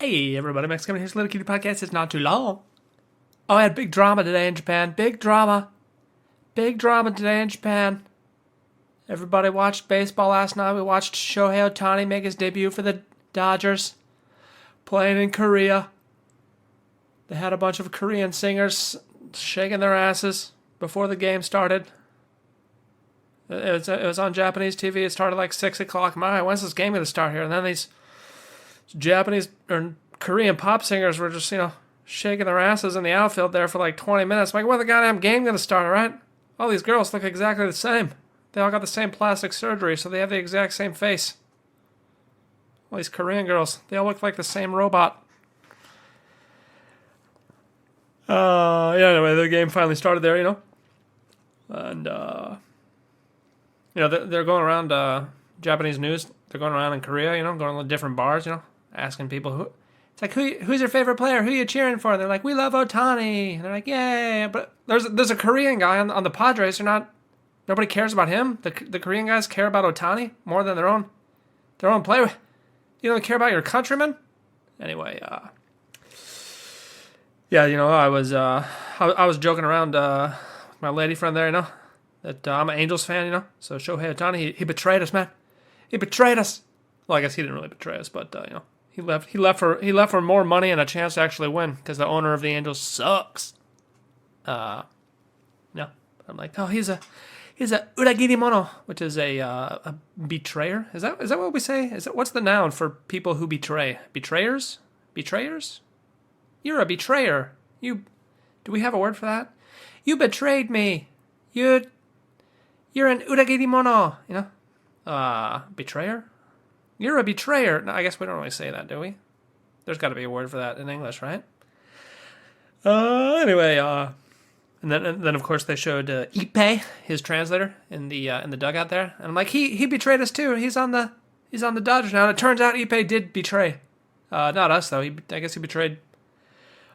Hey everybody, Max coming here's Little Kitty Podcast. It's not too long. Oh, I had big drama today in Japan. Big drama. Big drama today in Japan. Everybody watched baseball last night. We watched Shohei Ohtani make his debut for the Dodgers. Playing in Korea. They had a bunch of Korean singers shaking their asses before the game started. It was on Japanese TV. It started like 6 o'clock. My, when's this game going to start here? And then these Japanese or Korean pop singers were just, shaking their asses in the outfield there for like 20 minutes. I'm like, when's the goddamn game going to start, all right? All these girls look exactly the same. They all got the same plastic surgery, so they have the exact same face. All these Korean girls, they all look like the same robot. Anyway, the game finally started there, And, they're going around Japanese news. They're going around in Korea, going to different bars, asking people it's like, who's your favorite player? Who are you cheering for? And they're like, we love Ohtani. And they're like, yay. But there's a Korean guy on the Padres. Nobody cares about him. The Korean guys care about Ohtani more than their own player. You don't care about your countrymen? Anyway, I was joking around with my lady friend there, that I'm an Angels fan, So Shohei Ohtani, he betrayed us, man. He betrayed us. Well, I guess he didn't really betray us, but he left for more money and a chance to actually win because the owner of the Angels sucks. No, I'm like, oh, he's a uragirimono, which is a betrayer. Is that what we say? What's the noun for people who betray? Betrayers? Betrayers? You're a betrayer. Do we have a word for that? You betrayed me. You're an uragirimono. Betrayer? You're a betrayer. No, I guess we don't really say that, do we? There's got to be a word for that in English, right? Anyway, and then of course they showed Ippei, his translator, in the dugout there, and I'm like, he betrayed us too. He's on the Dodgers now. And it turns out Ippei did betray, not us though. I guess he betrayed.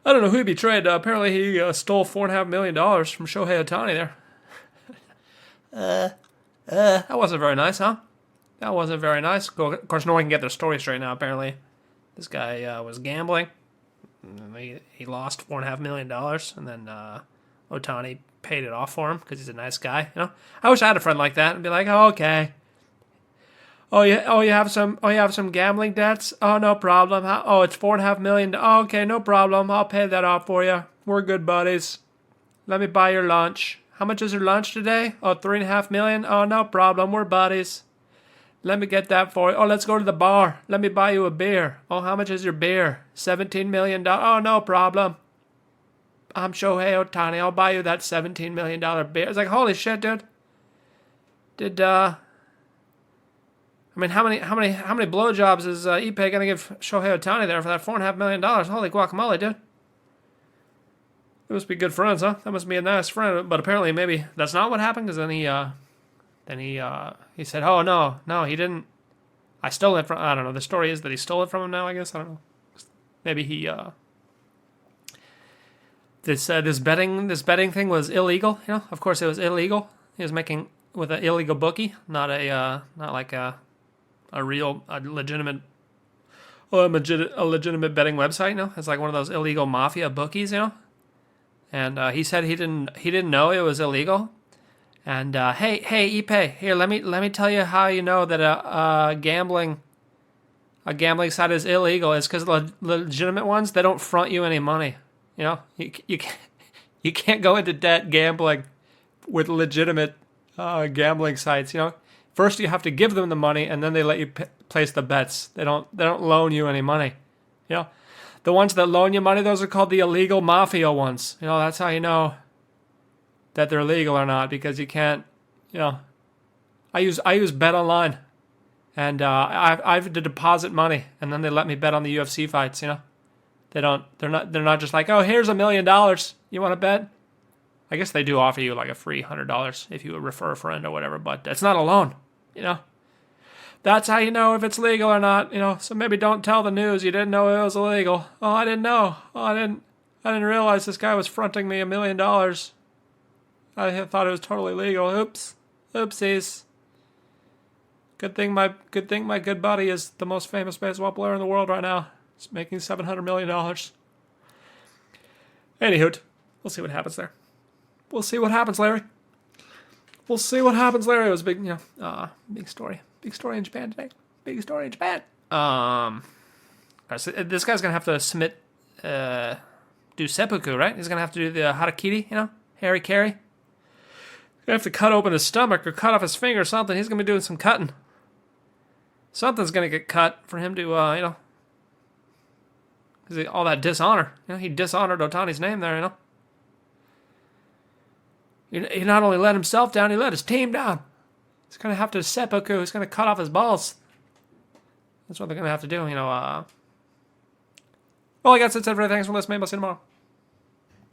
I don't know who he betrayed. Apparently he stole $4.5 million from Shohei Ohtani there. That wasn't very nice, huh? That wasn't very nice. Of course, no one can get their story straight now, apparently. This guy was gambling. He lost $4.5 million, and then Ohtani paid it off for him because he's a nice guy. I wish I had a friend like that and be like, oh, okay. You have some gambling debts? Oh, no problem. It's $4.5 million. Oh, okay, no problem. I'll pay that off for you. We're good buddies. Let me buy your lunch. How much is your lunch today? Oh, $3.5 million. Oh, no problem. We're buddies. Let me get that for you. Oh, let's go to the bar. Let me buy you a beer. Oh, how much is your beer? $17 million. Oh, no problem. I'm Shohei Ohtani. I'll buy you that $17 million beer. It's like, holy shit, dude. How many blowjobs is Ippei gonna give Shohei Ohtani there for that $4.5 million? Holy guacamole, dude. It must be good friends, huh? That must be a nice friend. But apparently, maybe that's not what happened. Because then he said, "Oh no, he didn't. I stole it from." I don't know. The story is that he stole it from him. Now I guess I don't know. Maybe he this betting thing was illegal. Of course it was illegal. He was making with an illegal bookie, not like a legitimate betting website. It's like one of those illegal mafia bookies. And he said he didn't know it was illegal. And hey Ippei, here let me tell you how you know that a gambling site is illegal. It's because the legitimate ones, they don't front you any money. You can't go into debt gambling with legitimate gambling sites. First you have to give them the money, and then they let you place the bets. They don't loan you any money. The ones that loan you money, those are called the illegal mafia ones. That's how you know that they're legal or not, because you can't, I use Bet Online, and I have to deposit money, and then they let me bet on the UFC fights. They're not just like, oh, here's $1 million. You want to bet? I guess they do offer you like a free $100 if you refer a friend or whatever, but it's not a loan. That's how you know if it's legal or not. So maybe don't tell the news you didn't know it was illegal. Oh, I didn't know. Oh, I didn't realize this guy was fronting me $1 million. I thought it was totally legal. Oops. Oopsies. Good thing my good buddy is the most famous baseball player in the world right now. He's making $700 million. Anywho, we'll see what happens there. We'll see what happens, Larry. We'll see what happens, Larry. It was a big, big story. Big story in Japan today. Big story in Japan. So this guy's gonna have to submit, do seppuku, right? He's gonna have to do the harakiri, Harry Carry. He's gonna have to cut open his stomach or cut off his finger or something. He's gonna be doing some cutting. Something's gonna get cut for him to, because all that dishonor. He dishonored Otani's name there, He not only let himself down, he let his team down. He's going to have to seppuku. He's going to cut off his balls. That's what they're going to have to do, Well, I guess that's it for everything. Thanks for listening. I'll see you tomorrow.